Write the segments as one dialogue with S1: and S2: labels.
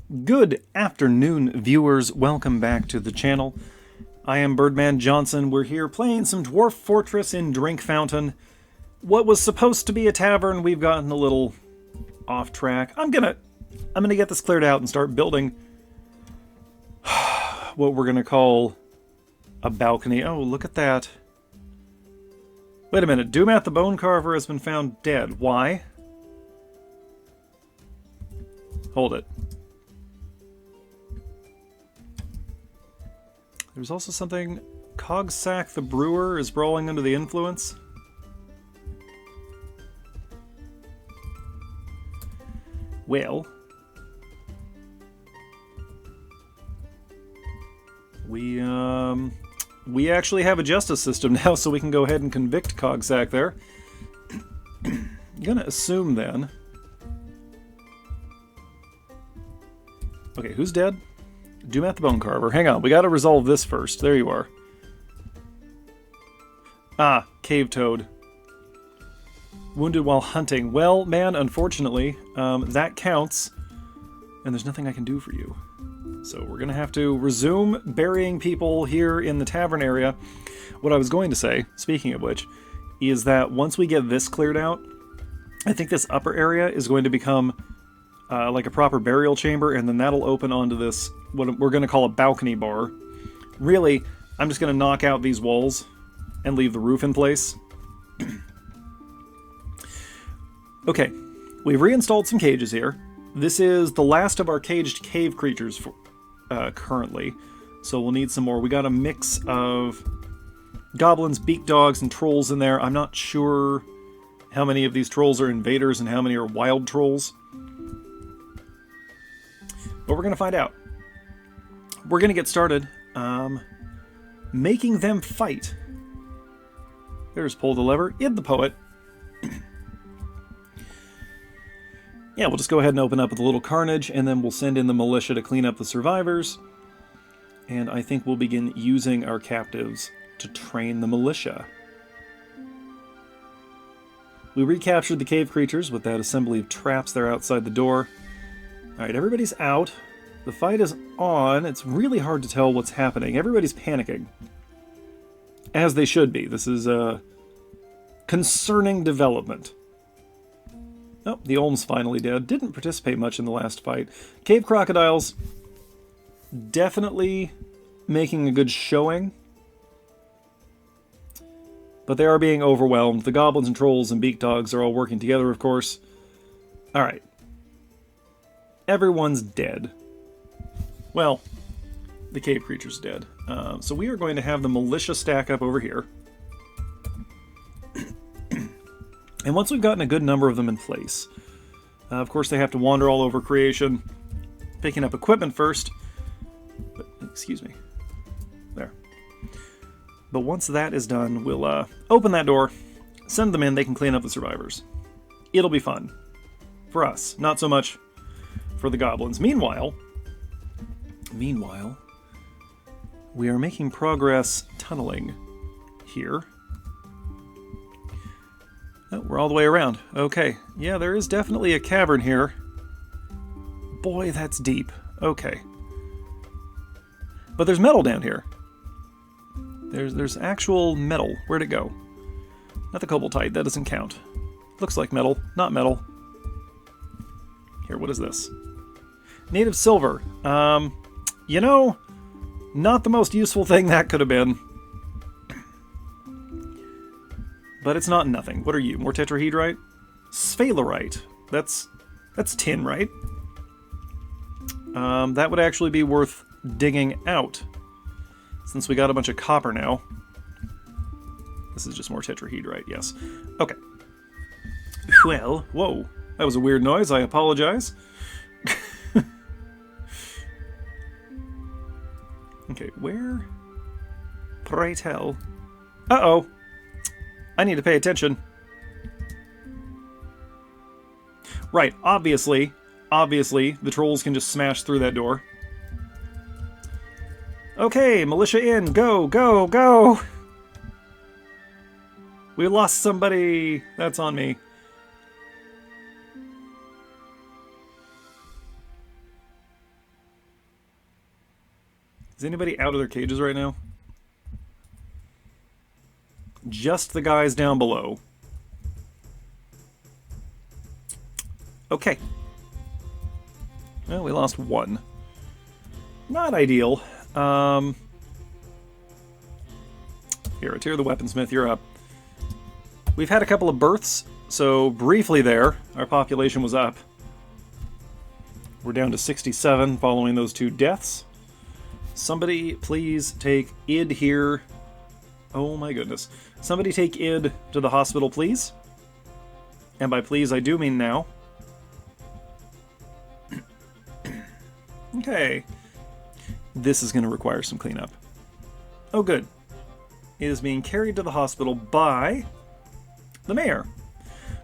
S1: Good afternoon, viewers. Welcome back to the channel. I am Birdman Johnson. We're here playing some Dwarf Fortress in Drinkfountain. What was supposed to be a tavern, we've gotten a little off track. I'm gonna get this cleared out and start building what we're gonna call a balcony. Oh, look at that. Wait a minute. Doomat the Bone Carver has been found dead. Why? Hold it. There's also something... Cogsack the Brewer is brawling under the influence. Well... We actually have a justice system now, so we can go ahead and convict Cogsack there. I'm gonna assume then... Okay, who's dead? Doomat the Bone Carver. Hang on, we gotta resolve this first. There you are. Ah, Cave Toad. Wounded while hunting. Well, man, unfortunately, that counts. And there's nothing I can do for you. So we're gonna have to resume burying people here in the tavern area. What I was going to say, speaking of which, is that once we get this cleared out, I think this upper area is going to become like a proper burial chamber, and then that'll open onto this, what we're going to call a balcony bar. Really, I'm just going to knock out these walls and leave the roof in place. Okay, we've reinstalled some cages here. This is the last of our caged cave creatures for, currently, so we'll need some more. We got a mix of goblins, beak dogs, and trolls in there. I'm not sure how many of these trolls are invaders and how many are wild trolls. But we're going to find out. We're going to get started making them fight. There's Pull the Lever, Id the Poet. Yeah, we'll just go ahead and open up with a little carnage, and then we'll send in the militia to clean up the survivors. And I think we'll begin using our captives to train the militia. We recaptured the cave creatures with that assembly of traps there outside the door. Alright, everybody's out. The fight is on. It's really hard to tell what's happening. Everybody's panicking. As they should be. This is a concerning development. Oh, the Olm's finally dead. Didn't participate much in the last fight. Cave crocodiles definitely making a good showing. But they are being overwhelmed. The goblins and trolls and beak dogs are all working together, of course. Alright. Everyone's dead. Well, the cave creature's dead. So we are going to have the militia stack up over here. And once we've gotten a good number of them in place, of course they have to wander all over creation, picking up equipment first. But, excuse me. There. But once that is done, we'll open that door, send them in, they can clean up the survivors. It'll be fun. For us. Not so much for the goblins. Meanwhile, we are making progress tunneling here. Oh, we're all the way around. Okay. Yeah, there is definitely a cavern here. Boy, that's deep. Okay. But there's metal down here. There's actual metal. Where'd it go? Not the cobaltite. That doesn't count. Looks like metal. Not metal. Here, what is this? Native silver. You know, not the most useful thing that could have been. But it's not nothing. What are you? More tetrahedrite? Sphalerite. That's tin, right? That would actually be worth digging out. Since we got a bunch of copper now. This is just more tetrahedrite, yes. Okay. Well, whoa. That was a weird noise. I apologize. Okay, where? Pray tell. Uh-oh. I need to pay attention. Right, obviously, the trolls can just smash through that door. Okay, militia in. Go, go, go! We lost somebody. That's on me. Is anybody out of their cages right now? Just the guys down below. Okay. Well, we lost one. Not ideal. Here, Tyr the Weaponsmith, you're up. We've had a couple of births, so briefly there, our population was up. We're down to 67 following those 2 deaths. Somebody please take Id here. Oh my goodness. Somebody take Id to the hospital, please. And by please, I do mean now. Okay. This is going to require some cleanup. Oh, good. It is being carried to the hospital by the mayor,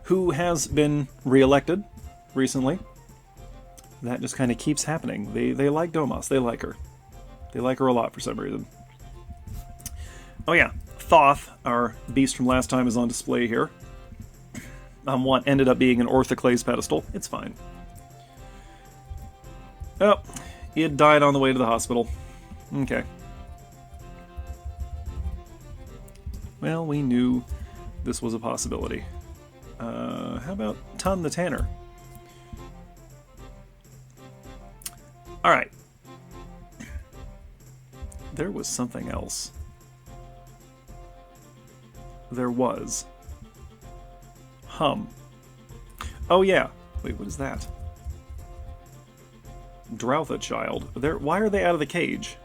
S1: who has been re-elected recently. That just kind of keeps happening. They like Domas. They like her. They like her a lot for some reason. Oh yeah, Thoth, our beast from last time, is on display here. What ended up being an orthoclase pedestal. It's fine. Oh, it died on the way to the hospital. Okay. Well, we knew this was a possibility. How about Tun the Tanner? Alright. There was something else. There was. Oh yeah. Wait, what is that? Droutha child. Why are they out of the cage?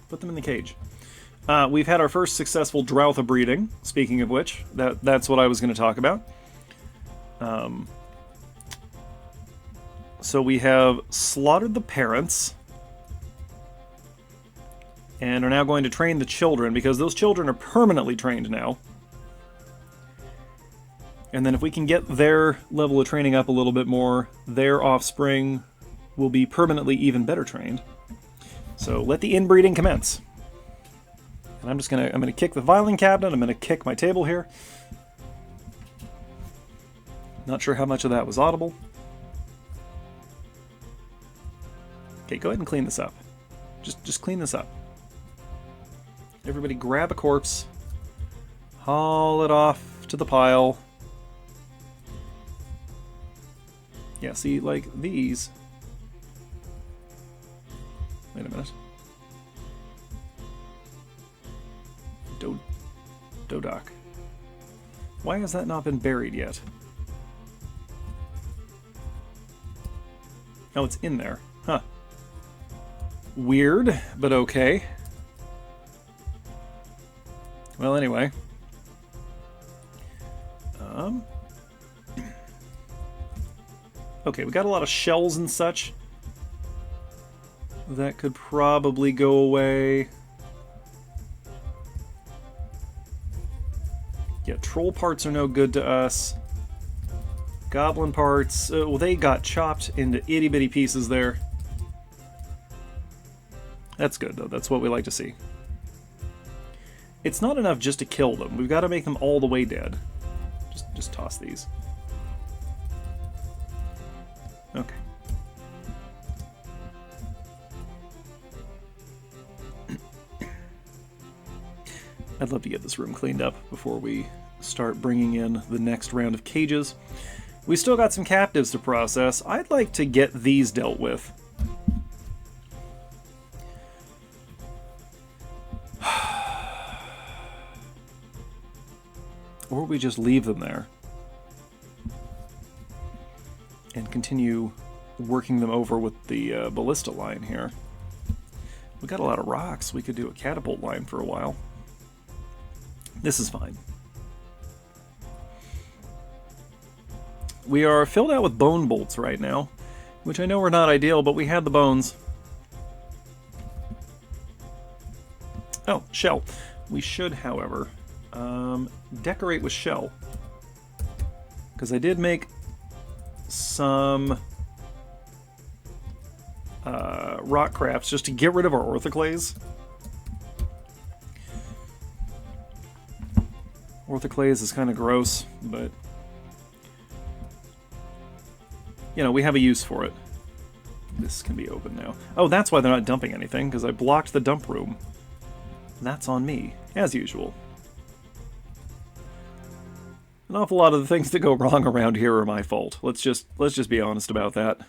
S1: Put them in the cage. We've had our first successful Droutha breeding, speaking of which. That's what I was going to talk about. So we have slaughtered the parents. And are now going to train the children, because those children are permanently trained now. And then if we can get their level of training up a little bit more, their offspring will be permanently even better trained. So let the inbreeding commence. And I'm gonna kick the filing cabinet, I'm gonna kick my table here. Not sure how much of that was audible. Okay, go ahead and clean this up. Just clean this up. Everybody grab a corpse, haul it off to the pile. Yeah, see, like these. Wait a minute. Dodak. Why has that not been buried yet? Oh, it's in there. Huh. Weird, but okay. Well, anyway. Okay, we got a lot of shells and such. That could probably go away. Yeah, troll parts are no good to us. Goblin parts, well, they got chopped into itty-bitty pieces there. That's good, though. That's what we like to see. It's not enough just to kill them. We've got to make them all the way dead. Just toss these. Okay. I'd love to get this room cleaned up before we start bringing in the next round of cages. We still got some captives to process. I'd like to get these dealt with. Or we just leave them there and continue working them over with the ballista line here. We got a lot of rocks. We could do a catapult line for a while. This is fine. We are filled out with bone bolts right now, which I know are not ideal, but we had the bones. Oh, shell. We should, however, decorate with shell. Because I did make some rock crafts just to get rid of our orthoclase. Orthoclase is kind of gross, but you know, we have a use for it. This can be open now. Oh, that's why they're not dumping anything, because I blocked the dump room. That's on me, as usual. An awful lot of the things that go wrong around here are my fault. Let's just be honest about that.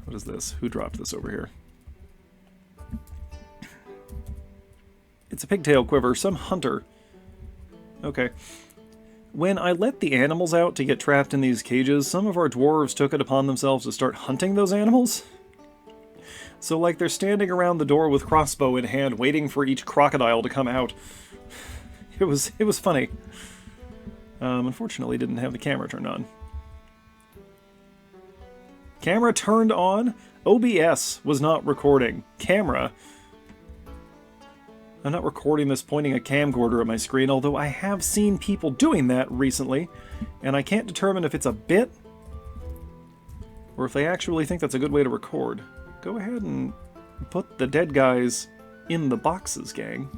S1: What is this? Who dropped this over here? It's a pigtail quiver. Some hunter. Okay. When I let the animals out to get trapped in these cages, some of our dwarves took it upon themselves to start hunting those animals. So, like, they're standing around the door with crossbow in hand, waiting for each crocodile to come out. It was funny. Unfortunately, didn't have the camera turned on. Camera turned on. OBS was not recording. Camera. I'm not recording this pointing a camcorder at my screen, although I have seen people doing that recently, and I can't determine if it's a bit or if they actually think that's a good way to record. Go ahead and put the dead guys in the boxes, gang.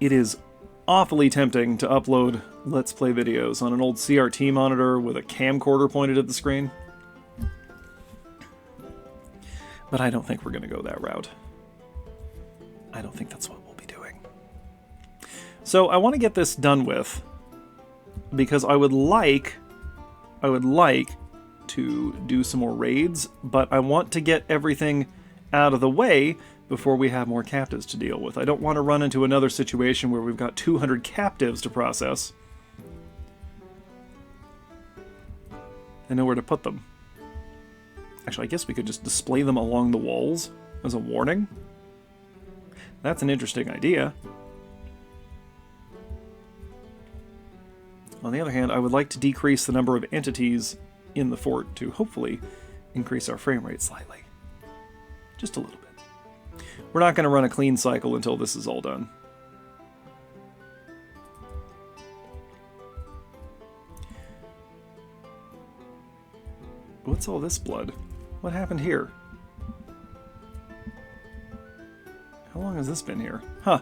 S1: It is awfully tempting to upload Let's Play videos on an old CRT monitor with a camcorder pointed at the screen. But I don't think we're going to go that route. I don't think that's what we'll be doing. So I want to get this done with, because I would like to do some more raids, but I want to get everything out of the way before we have more captives to deal with. I don't want to run into another situation where we've got 200 captives to process and nowhere to put them. Actually, I guess we could just display them along the walls as a warning. That's an interesting idea. On the other hand, I would like to decrease the number of entities in the fort to hopefully increase our frame rate slightly. Just a little bit. We're not going to run a clean cycle until this is all done. What's all this blood? What happened here? How long has this been here? Huh.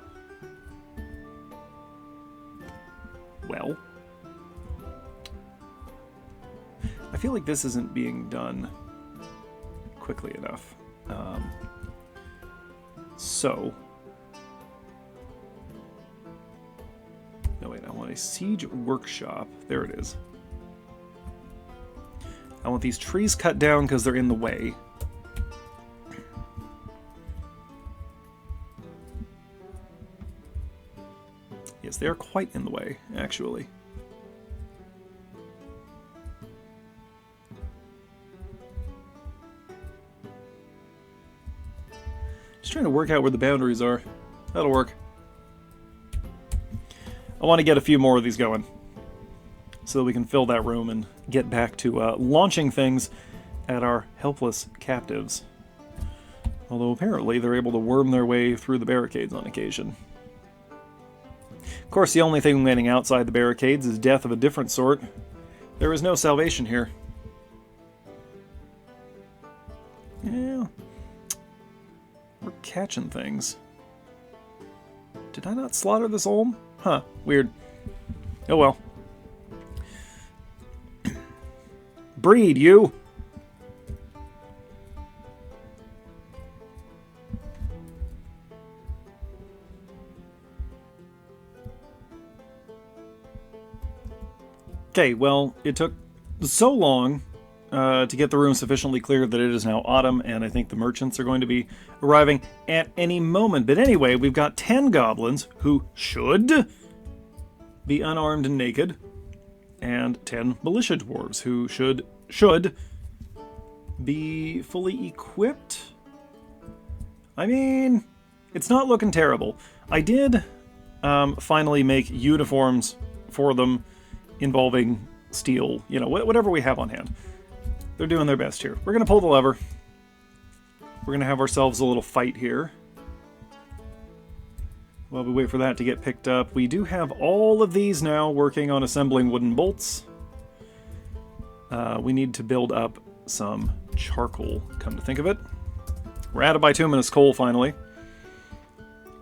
S1: Well. I feel like this isn't being done quickly enough. No, wait, I want a siege workshop. There it is. I want these trees cut down because they're in the way. Yes, they are quite in the way, actually. Just trying to work out where the boundaries are. That'll work. I want to get a few more of these going, so that we can fill that room and get back to launching things at our helpless captives. Although apparently they're able to worm their way through the barricades on occasion. Of course, the only thing waiting outside the barricades is death of a different sort. There is no salvation here. Yeah. We're catching things. Did I not slaughter this olm? Huh, weird. Oh well. Breed, you! Okay, well, it took so long to get the room sufficiently clear that it is now autumn, and I think the merchants are going to be arriving at any moment. But anyway, we've got 10 goblins who should be unarmed and naked, and 10 militia dwarves who should be fully equipped. I mean, it's not looking terrible. I did finally make uniforms for them involving steel, you know, whatever we have on hand. They're doing their best here. We're going to pull the lever. We're going to have ourselves a little fight here. While we wait for that to get picked up, we do have all of these now working on assembling wooden bolts. We need to build up some charcoal, come to think of it. We're out of bituminous coal, finally.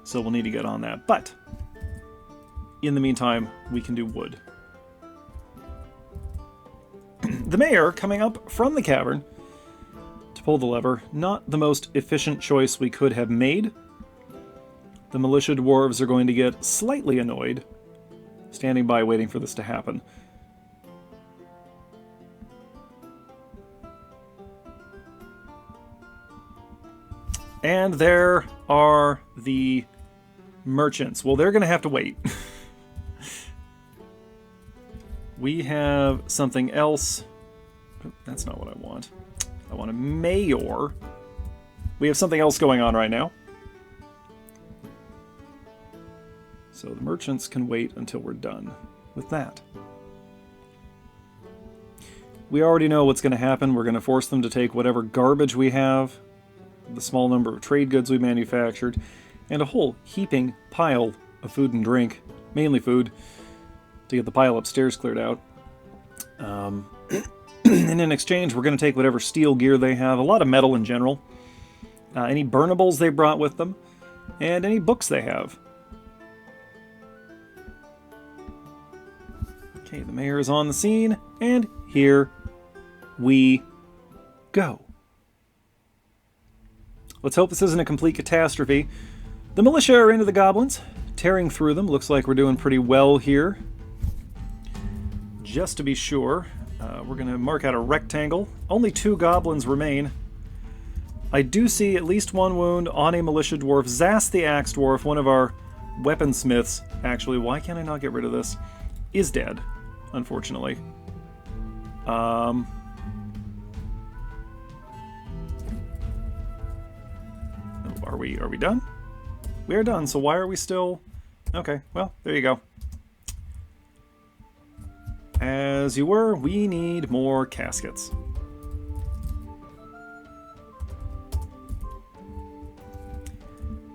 S1: So we'll need to get on that. But in the meantime, we can do wood. The mayor, coming up from the cavern to pull the lever, not the most efficient choice we could have made. The militia dwarves are going to get slightly annoyed, standing by waiting for this to happen. And there are the merchants. Well, they're going to have to wait. We have something else. Oh, that's not what I want. I want a mayor. We have something else going on right now. So the merchants can wait until we're done with that. We already know what's going to happen. We're going to force them to take whatever garbage we have, the small number of trade goods we manufactured, and a whole heaping pile of food and drink, mainly food, to get the pile upstairs cleared out. And in exchange, we're going to take whatever steel gear they have, a lot of metal in general, any burnables they brought with them, and any books they have. Okay, the mayor is on the scene, and here we go. Let's hope this isn't a complete catastrophe. The militia are into the goblins, tearing through them. Looks like we're doing pretty well here. Just to be sure, we're going to mark out a rectangle. Only 2 goblins remain. I do see at least 1 wound on a militia dwarf. Zast the axe dwarf, one of our weaponsmiths, actually, why can't I not get rid of this, is dead, unfortunately. Are we done? We are done, so why are we still... Okay, well, there you go. As you were, we need more caskets.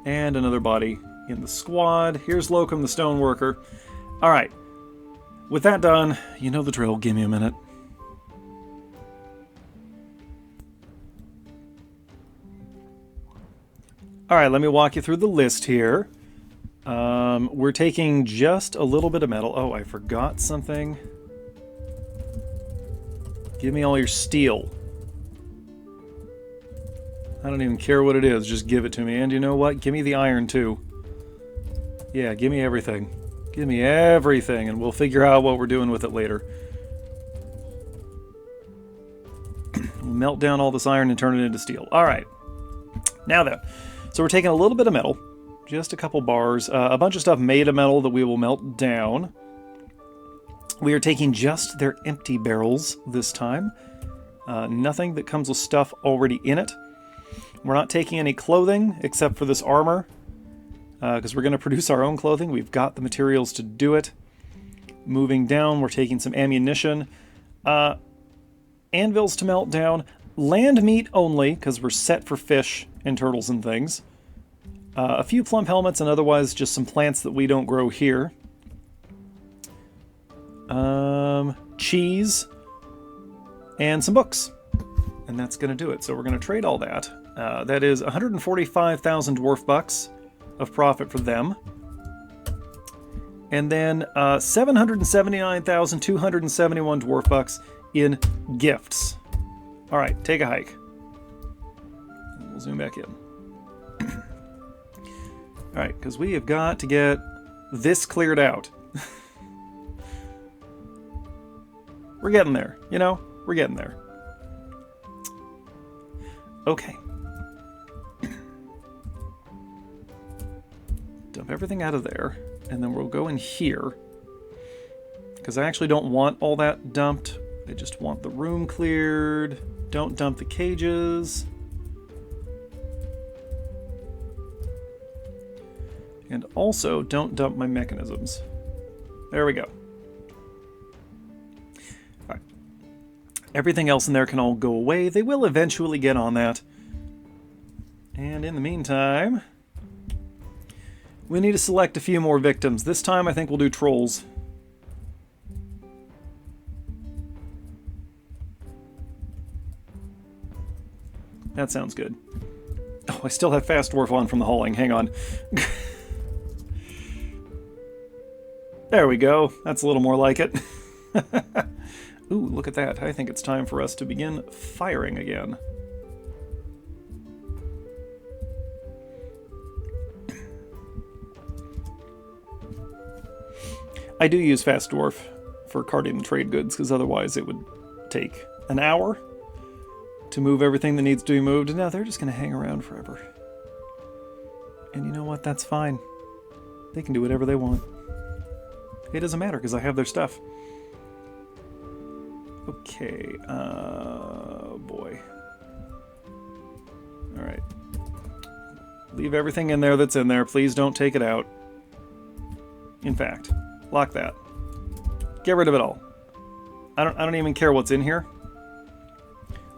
S1: And another body in the squad. Here's Locum, the stoneworker. Alright. With that done, you know the drill. Give me a minute. Alright, let me walk you through the list here. We're taking just a little bit of metal. Oh, I forgot something. Give me all your steel. I don't even care what it is, just give it to me. And you know what? Give me the iron too. Yeah, give me everything. Give me everything, and we'll figure out what we're doing with it later. We'll melt down all this iron and turn it into steel. Alright. Now then. So we're taking a little bit of metal. Just a couple bars. A bunch of stuff made of metal that we will melt down. We are taking just their empty barrels this time. Nothing that comes with stuff already in it. We're not taking any clothing except for this armor, because we're going to produce our own clothing. We've got the materials to do it. Moving down, we're taking some ammunition. Anvils to melt down. Land meat only, because we're set for fish and turtles and things. A few plump helmets and otherwise just some plants that we don't grow here. Cheese, and some books. And that's going to do it. So we're going to trade all that. That is 145,000 dwarf bucks of profit for them. And then 779,271 dwarf bucks in gifts. Alright, take a hike. And we'll zoom back in. Alright, because we have got to get this cleared out. We're getting there, you know? We're getting there. Okay. Dump everything out of there, and then we'll go in here. Because I actually don't want all that dumped. I just want the room cleared. Don't dump the cages. And also, don't dump my mechanisms. There we go. Alright. Everything else in there can all go away. They will eventually get on that. And in the meantime, we need to select a few more victims. This time I think we'll do trolls. That sounds good. Oh, I still have fast dwarf on from the hauling. Hang on. There we go. That's a little more like it. Ooh, look at that. I think it's time for us to begin firing again. I do use Fast Dwarf for carting the trade goods, because otherwise it would take an hour to move everything that needs to be moved. And now they're just going to hang around forever. And you know what? That's fine. They can do whatever they want. It doesn't matter, because I have their stuff. Okay, boy. Alright. Leave everything in there that's in there. Please don't take it out. In fact, lock that. Get rid of it all. I don't even care what's in here.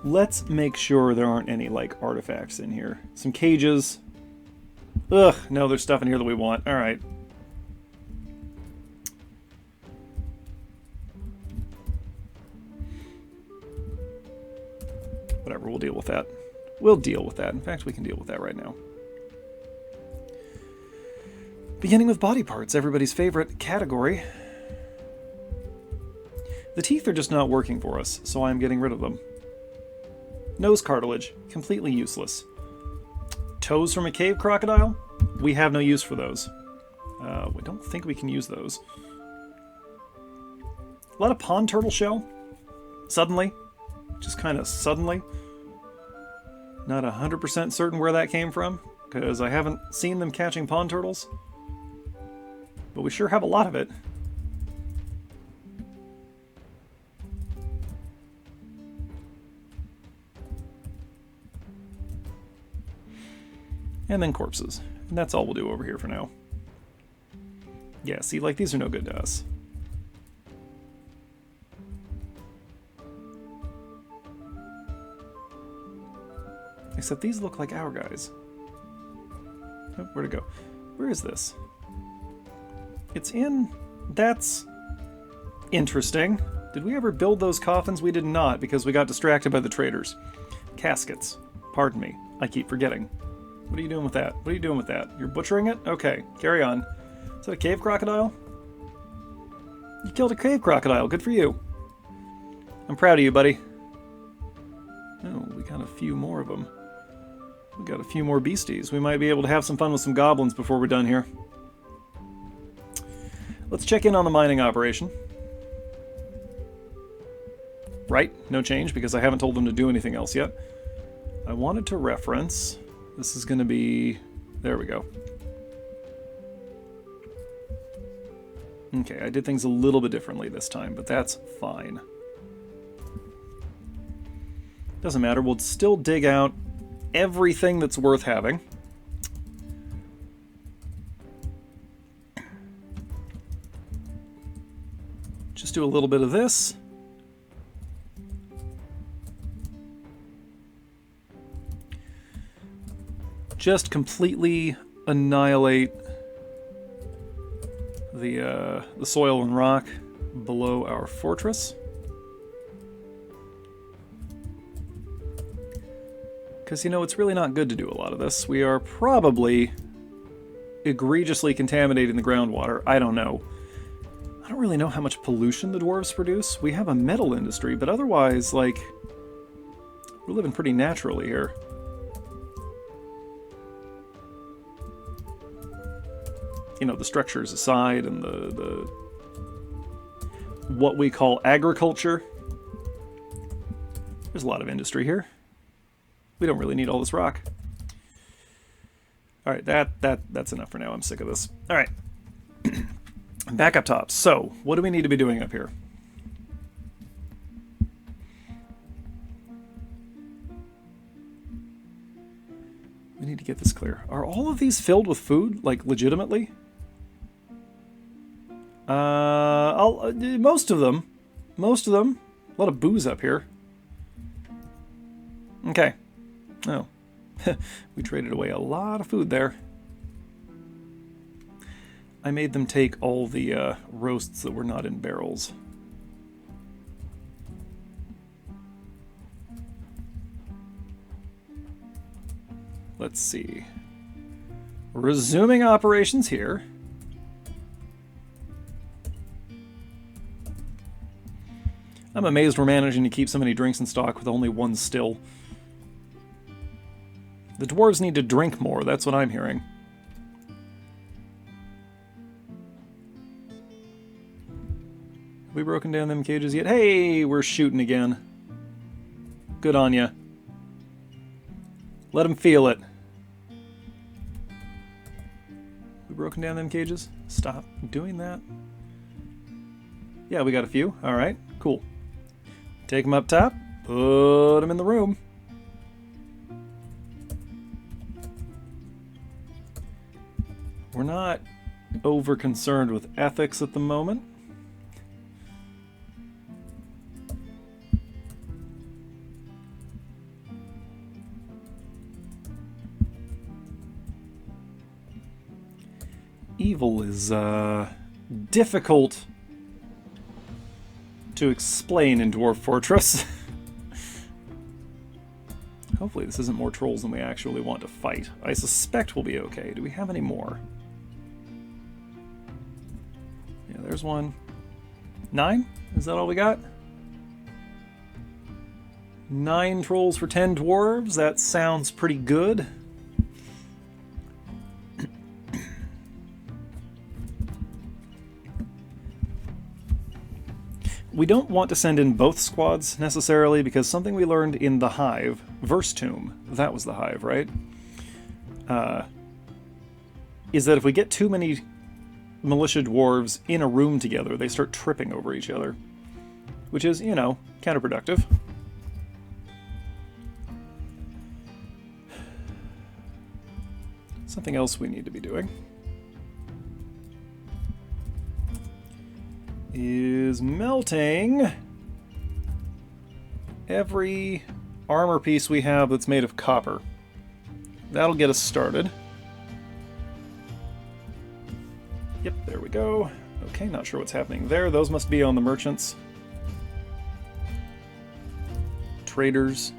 S1: Let's make sure there aren't any, like, artifacts in here. Some cages. Ugh, no, there's stuff in here that we want. Alright. Whatever, we'll deal with that. We'll deal with that. In fact, we can deal with that right now. Beginning with body parts, everybody's favorite category. The teeth are just not working for us, so I'm getting rid of them. Nose cartilage, completely useless. Toes from a cave crocodile? We have no use for those. We don't think we can use those. A lot of pond turtle shell. Suddenly. Just kind of suddenly. Not 100% certain where that came from, because I haven't seen them catching pond turtles. But we sure have a lot of it. And then corpses. And that's all we'll do over here for now. Yeah, see, like, these are no good to us. Except these look like our guys. Oh, where'd it go? Where is this? It's in... That's... interesting. Did we ever build those coffins? We did not, because we got distracted by the traders. Caskets. Pardon me. I keep forgetting. What are you doing with that? What are you doing with that? You're butchering it? Okay, carry on. Is that a cave crocodile? You killed a cave crocodile. Good for you. I'm proud of you, buddy. Oh, we got a few more of them. We got a few more beasties. We might be able to have some fun with some goblins before we're done here. Let's check in on the mining operation. Right, no change, because I haven't told them to do anything else yet. I wanted to reference... This is going to be... There we go. Okay, I did things a little bit differently this time, but that's fine. Doesn't matter, we'll still dig out everything that's worth having. Just do a little bit of this. Just completely annihilate the soil and rock below our fortress. Because, you know, it's really not good to do a lot of this. We are probably egregiously contaminating the groundwater. I don't know. I don't really know how much pollution the dwarves produce. We have a metal industry, but otherwise, like, we're living pretty naturally here. You know, the structures aside and the what we call agriculture. There's a lot of industry here. We don't really need all this rock. All right, that's enough for now. I'm sick of this. All right. Back up top. So, what do we need to be doing up here? We need to get this clear. Are all of these filled with food, like, legitimately? Most of them. Most of them. A lot of booze up here. Okay. Oh. We traded away a lot of food there. I made them take all the roasts that were not in barrels. Let's see. Resuming operations here. I'm amazed we're managing to keep so many drinks in stock with only one still. The dwarves need to drink more, that's what I'm hearing. Have we broken down them cages yet? Hey, we're shooting again. Good on ya. Let them feel it. We broken down them cages? Stop doing that. Yeah, we got a few. Alright, cool. Take them up top. Put them in the room. We're not over concerned with ethics at the moment. Evil is difficult to explain in Dwarf Fortress. Hopefully this isn't more trolls than we actually want to fight. I suspect we'll be okay. Do we have any more? Yeah, there's one. 9? Is that all we got? 9 trolls for 10 dwarves? That sounds pretty good. We don't want to send in both squads, necessarily, because something we learned in the Hive, Verstomb, that was the Hive, right? Is that if we get too many militia dwarves in a room together, they start tripping over each other. Which is, you know, counterproductive. Something else we need to be doing is melting every armor piece we have that's made of copper. That'll get us started. Yep, there we go. Okay, not sure what's happening there. Those must be on the merchants. Traders.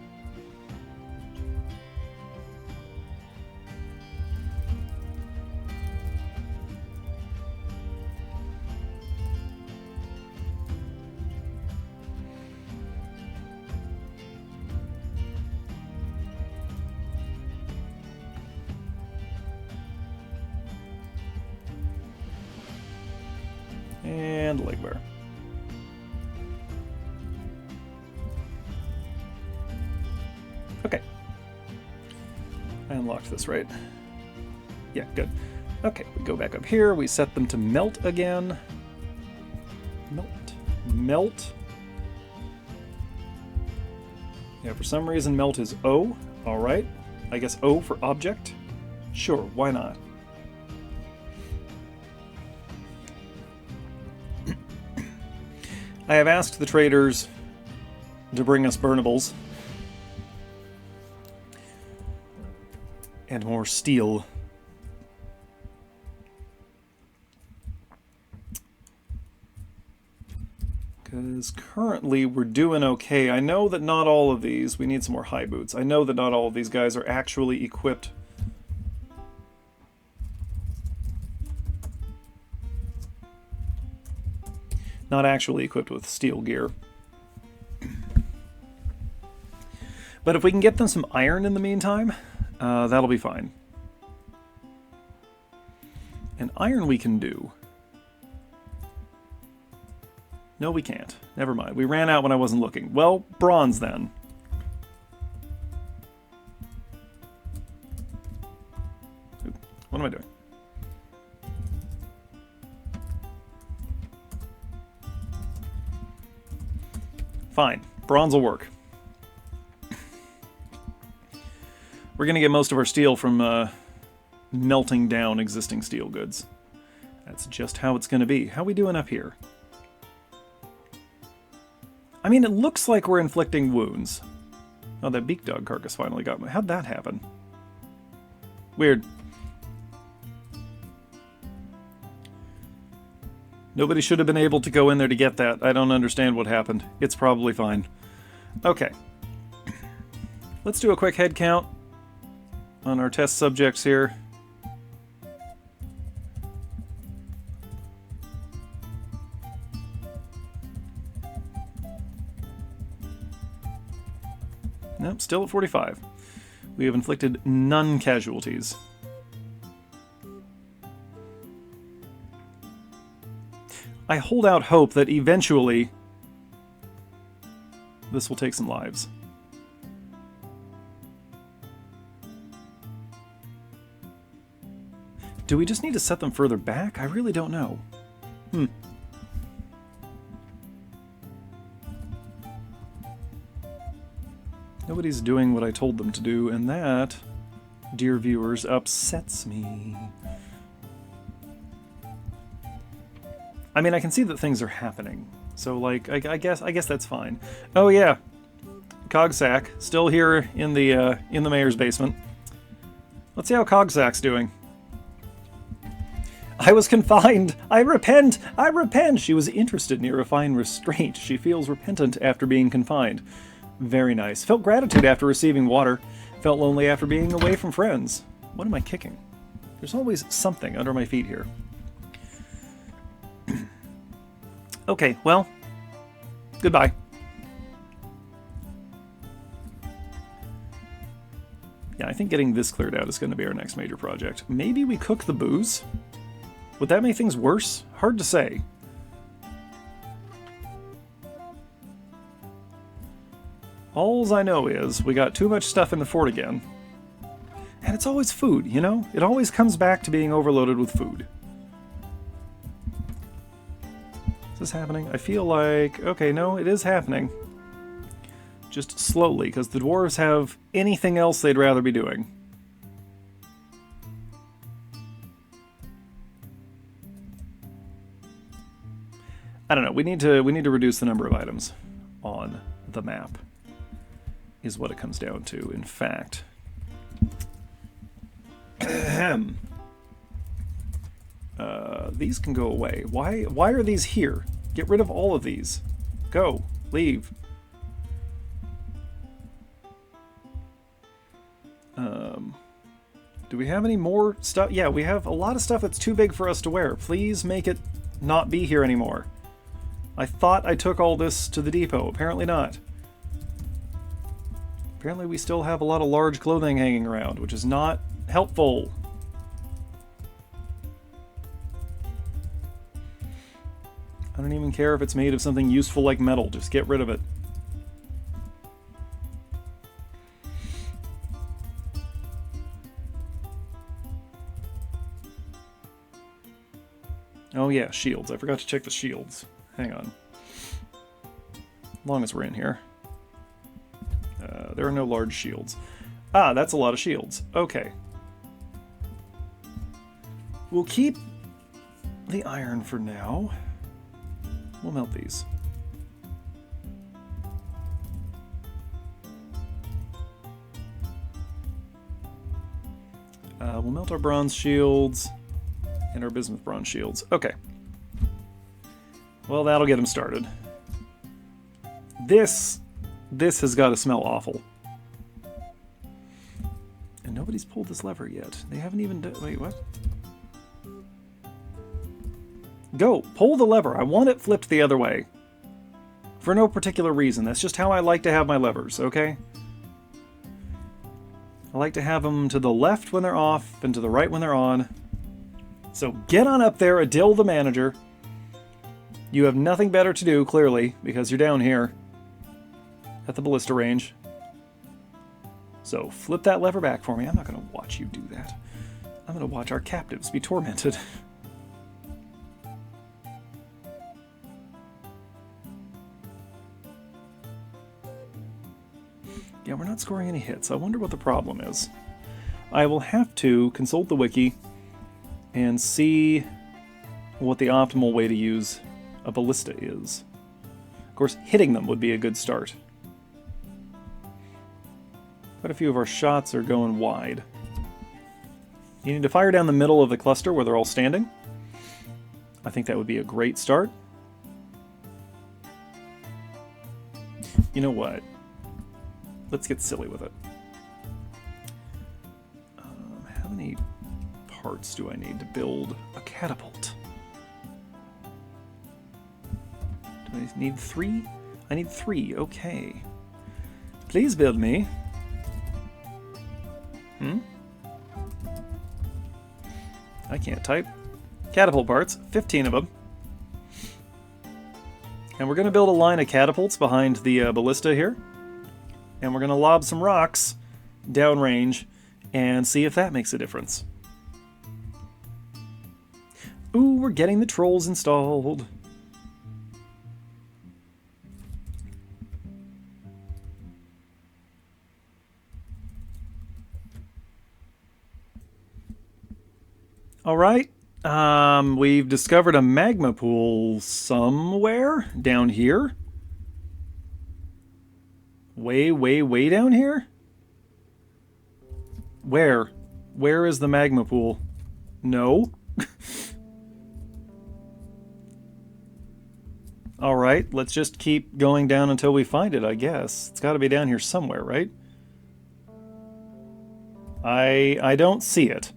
S1: And legwear. Okay. I unlocked this, right? Yeah, good. Okay, we go back up here. We set them to melt again. Melt. Melt. Yeah, for some reason melt is O. Alright. I guess O for object. Sure, why not? I have asked the traders to bring us burnables and more steel. Because currently we're doing okay. I know that not all of these, we need some more high boots. I know that not all of these guys are actually equipped. Not actually equipped with steel gear. But if we can get them some iron in the meantime, that'll be fine. And iron we can do. No, we can't. Never mind. We ran out when I wasn't looking. Well, bronze then. Ooh, what am I doing? Fine. Bronze will work. We're going to get most of our steel from melting down existing steel goods. That's just how it's going to be. How we doing up here? I mean, it looks like we're inflicting wounds. Oh, that beak dog carcass finally got me. How'd that happen? Weird. Nobody should have been able to go in there to get that. I don't understand what happened. It's probably fine. Okay. Let's do a quick head count on our test subjects here. Nope, still at 45. We have inflicted none casualties. I hold out hope that eventually this will take some lives. Do we just need to set them further back? I really don't know. Nobody's doing what I told them to do, and that, dear viewers, upsets me. I mean, I can see that things are happening, so like, I guess that's fine. Oh yeah, Cogsack still here in the mayor's basement. Let's see how Cogsack's doing. I was confined. I repent. I repent. She was interested near a fine restraint. She feels repentant after being confined. Very nice. Felt gratitude after receiving water. Felt lonely after being away from friends. What am I kicking? There's always something under my feet here. Okay, well, goodbye. Yeah, I think getting this cleared out is going to be our next major project. Maybe we cook the booze? Would that make things worse? Hard to say. Alls I know is we got too much stuff in the fort again. And it's always food, you know? It always comes back to being overloaded with food. Is this happening? I feel like... Okay, no, it is happening. Just slowly, because the dwarves have anything else they'd rather be doing. I don't know, we need to reduce the number of items on the map. Is what it comes down to, in fact. These can go away. Why are these here? Get rid of all of these. Go. Leave. Do we have any more stuff? Yeah, we have a lot of stuff that's too big for us to wear. Please make it not be here anymore. I thought I took all this to the depot. Apparently not. Apparently we still have a lot of large clothing hanging around, which is not helpful. I don't even care if it's made of something useful like metal. Just get rid of it. Oh yeah, shields. I forgot to check the shields. Hang on. As long as we're in here. There are no large shields. Ah, that's a lot of shields. Okay. We'll keep the iron for now. We'll melt these. We'll melt our bronze shields and our bismuth bronze shields. Okay. Well, that'll get them started. This has got to smell awful. And nobody's pulled this lever yet. They haven't even done... Wait, what? Go! Pull the lever! I want it flipped the other way. For no particular reason. That's just how I like to have my levers, okay? I like to have them to the left when they're off and to the right when they're on. So get on up there, Adil the manager. You have nothing better to do, clearly, because you're down here at the ballista range. So flip that lever back for me. I'm not going to watch you do that. I'm going to watch our captives be tormented. Yeah, we're not scoring any hits. I wonder what the problem is. I will have to consult the wiki and see what the optimal way to use a ballista is. Of course, hitting them would be a good start. Quite a few of our shots are going wide. You need to fire down the middle of the cluster where they're all standing. I think that would be a great start. You know what? Let's get silly with it. How many parts do I need to build a catapult? Do I need 3? I need 3, okay. Please build me. I can't type. Catapult parts, 15 of them. And we're going to build a line of catapults behind the ballista here. And we're going to lob some rocks downrange and see if that makes a difference. Ooh, we're getting the trolls installed. All right. We've discovered a magma pool somewhere down here. Way down here? Where? Where is the magma pool? No. All right, let's just keep going down until we find it, I guess. It's got to be down here somewhere, right? I don't see it.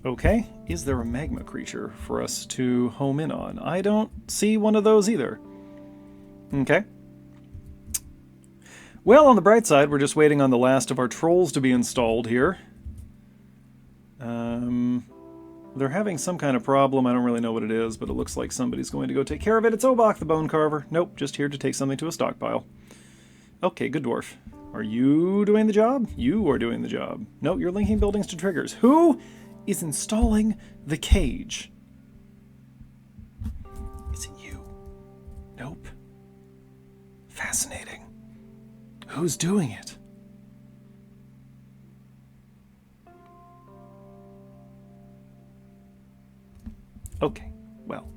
S1: Okay, is there a magma creature for us to home in on? I don't see one of those either. Okay. Well, on the bright side, we're just waiting on the last of our trolls to be installed here. They're having some kind of problem. I don't really know what it is, but it looks like somebody's going to go take care of it. It's Obach the Bone Carver. Nope, just here to take something to a stockpile. Okay, good dwarf. Are you doing the job? You are doing the job. No, you're linking buildings to triggers. Who is installing the cage? Is it you? Nope. Fascinating. Who's doing it? Okay, well.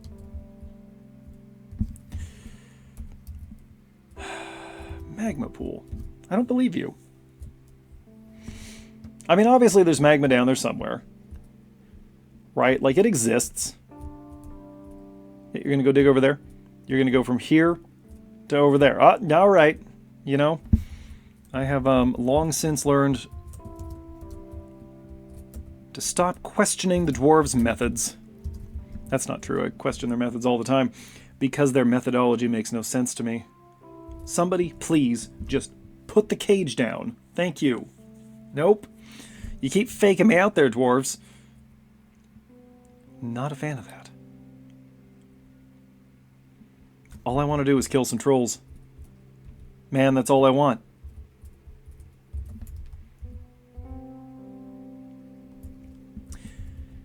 S1: Magma pool. I don't believe you. I mean, obviously there's magma down there somewhere. Right? Like, it exists. You're going to go dig over there? You're going to go from here to over there. All right. You know, I have long since learned to stop questioning the dwarves' methods. That's not true. I question their methods all the time because their methodology makes no sense to me. Somebody, please, just put the cage down. Thank you. Nope. You keep faking me out there, dwarves. Not a fan of that. All I want to do is kill some trolls. Man, that's all I want.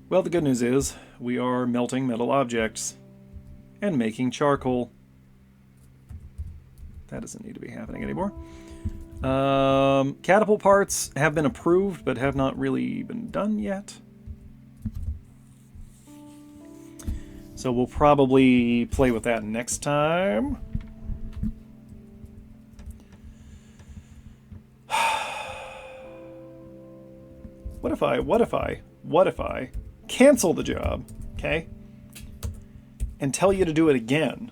S1: Well, the good news is we are melting metal objects and making charcoal. That doesn't need to be happening anymore. Catapult parts have been approved, but have not really been done yet. So we'll probably play with that next time. What if I cancel the job, okay? And tell you to do it again.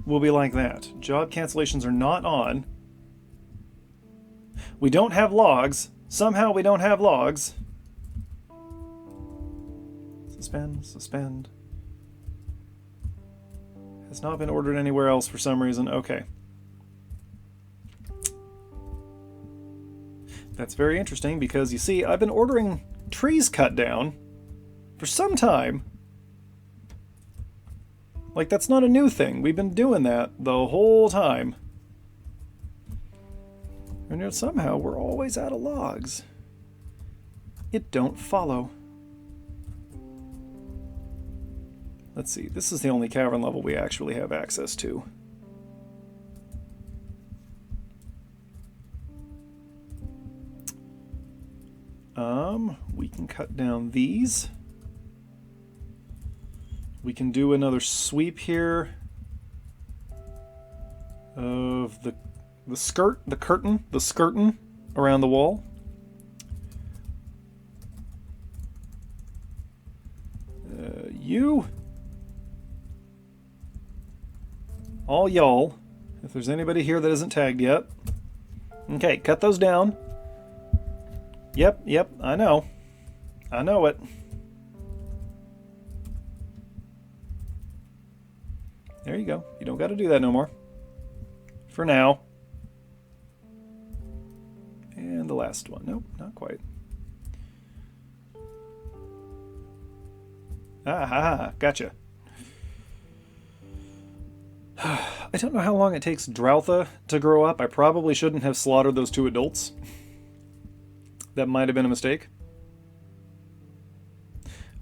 S1: We'll be like that. Job cancellations are not on. We don't have logs. Somehow we don't have logs. Suspend. Has not been ordered anywhere else for some reason. Okay. That's very interesting because, you see, I've been ordering trees cut down for some time. Like, that's not a new thing. We've been doing that the whole time. And yet somehow we're always out of logs. It don't follow. Let's see. This is the only cavern level we actually have access to. We can cut down these. We can do another sweep here of the skirtin around the wall. All y'all, if there's anybody here that isn't tagged yet. Okay, cut those down. Yep, I know it. There you go. You don't got to do that no more. For now. And the last one. Nope, not quite. Ah, gotcha. I don't know how long it takes Droutha to grow up. I probably shouldn't have slaughtered those 2 adults. That might have been a mistake.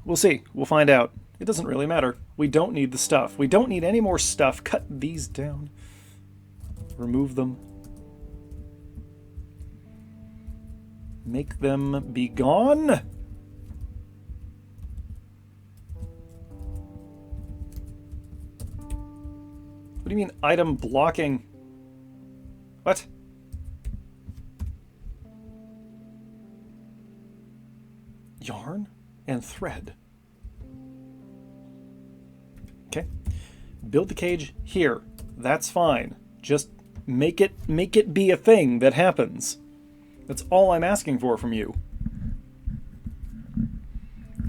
S1: We'll see. We'll find out. It doesn't really matter. We don't need the stuff. We don't need any more stuff. Cut these down. Remove them. Make them be gone. What do you mean item blocking? What? Yarn and thread. Okay. Build the cage here. That's fine. Just make it be a thing that happens. That's all I'm asking for from you.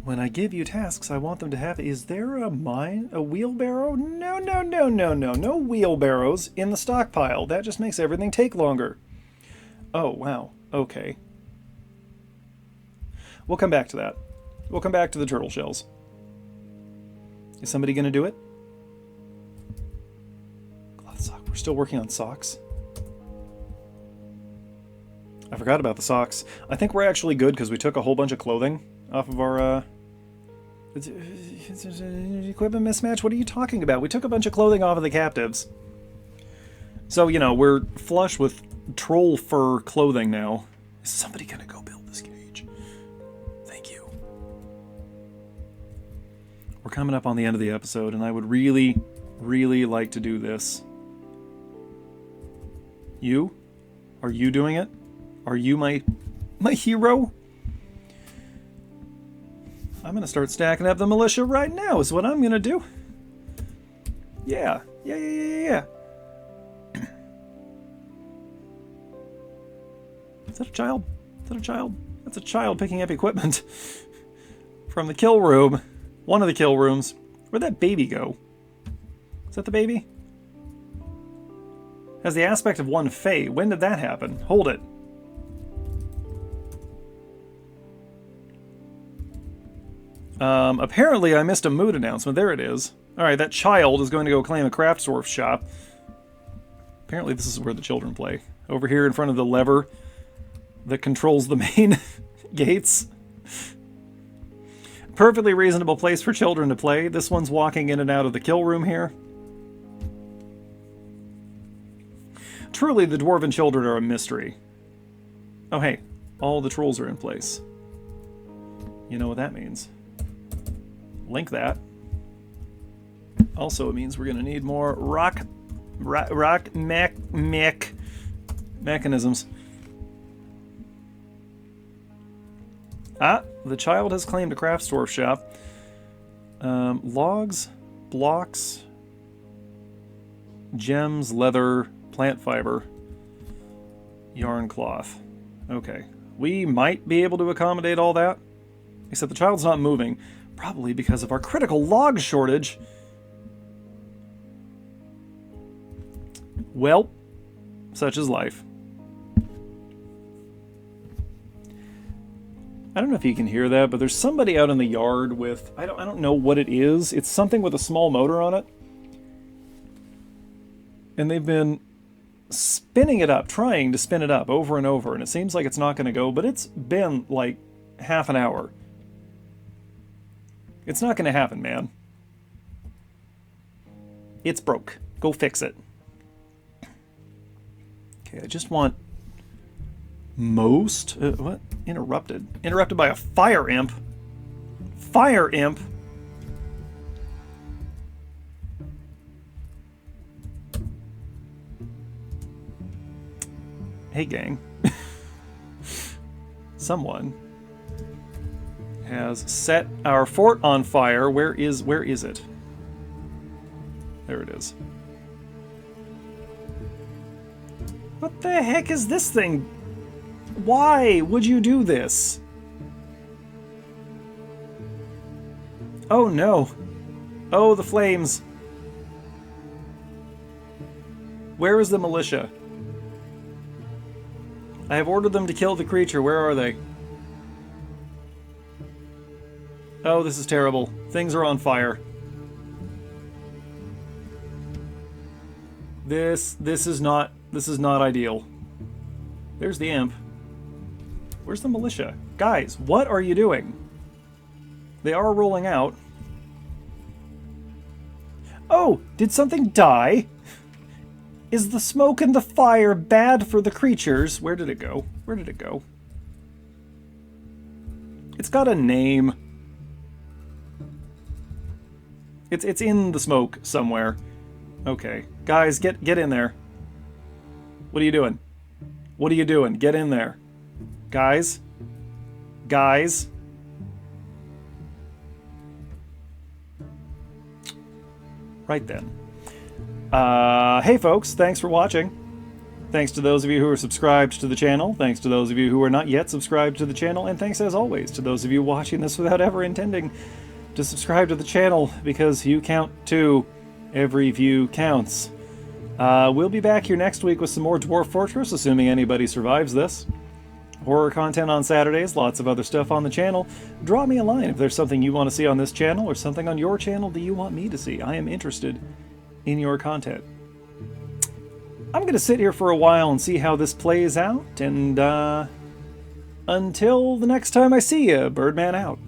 S1: When I give you tasks, I want them to have... Is there a wheelbarrow? No. No wheelbarrows in the stockpile. That just makes everything take longer. Oh, wow. Okay. We'll come back to that. We'll come back to the turtle shells. Is somebody going to do it? Cloth sock. We're still working on socks. I forgot about the socks. I think we're actually good because we took a whole bunch of clothing off of our equipment mismatch. What are you talking about? We took a bunch of clothing off of the captives. So, you know, we're flush with troll fur clothing now. Is somebody going to go build this cage? Thank you. We're coming up on the end of the episode, and I would really, really like to do this. You? Are you doing it? Are you my hero? I'm going to start stacking up the militia right now is what I'm going to do. Yeah. Is that a child? Is that a child? That's a child picking up equipment from the kill room. One of the kill rooms. Where'd that baby go? Is that the baby? Has the aspect of one Fae. When did that happen? Hold it. Apparently I missed a mood announcement. There it is. Alright, that child is going to go claim a craftsdwarf shop. Apparently this is where the children play. Over here in front of the lever that controls the main gates. Perfectly reasonable place for children to play. This one's walking in and out of the kill room here. Truly, the dwarven children are a mystery. Oh hey, all the trolls are in place. You know what that means. Link that. Also, it means we're going to need more mechanisms. Ah, the child has claimed a craftsdwarf shop. Logs, blocks, gems, leather, plant fiber, yarn cloth. Okay. We might be able to accommodate all that. Except the child's not moving. Probably because of our critical log shortage. Well, such is life. I don't know if you can hear that, but there's somebody out in the yard with... I don't know what it is. It's something with a small motor on it. And they've been spinning it up, trying to spin it up over and over, and it seems like it's not going to go, but it's been like half an hour. It's not going to happen, man. It's broke. Go fix it. Okay, I just want most... what? Interrupted. Interrupted by a fire imp. Fire imp? Hey, gang. Someone has set our fort on fire. Where is it? There it is. What the heck is this thing? Why would you do this? Oh no. Oh, the flames. Where is the militia? I have ordered them to kill the creature. Where are they? Oh, this is terrible. Things are on fire. This is not ideal. There's the imp. Where's the militia? Guys, what are you doing? They are rolling out. Oh, did something die? Is the smoke and the fire bad for the creatures? Where did it go? Where did it go? It's got a name. It's in the smoke somewhere. Okay. Guys, get in there. What are you doing? What are you doing? Get in there. Guys? Guys? Right then. Hey folks, thanks for watching. Thanks to those of you who are subscribed to the channel. Thanks to those of you who are not yet subscribed to the channel. And thanks as always to those of you watching this without ever intending to subscribe to the channel, because you count too. Every view counts. We'll be back here next week with some more Dwarf Fortress, assuming anybody survives this. Horror content on Saturdays, lots of other stuff on the channel. Drop me a line if there's something you want to see on this channel or something on your channel that you want me to see. I am interested in your content. I'm going to sit here for a while and see how this plays out, and until the next time I see you, Birdman out.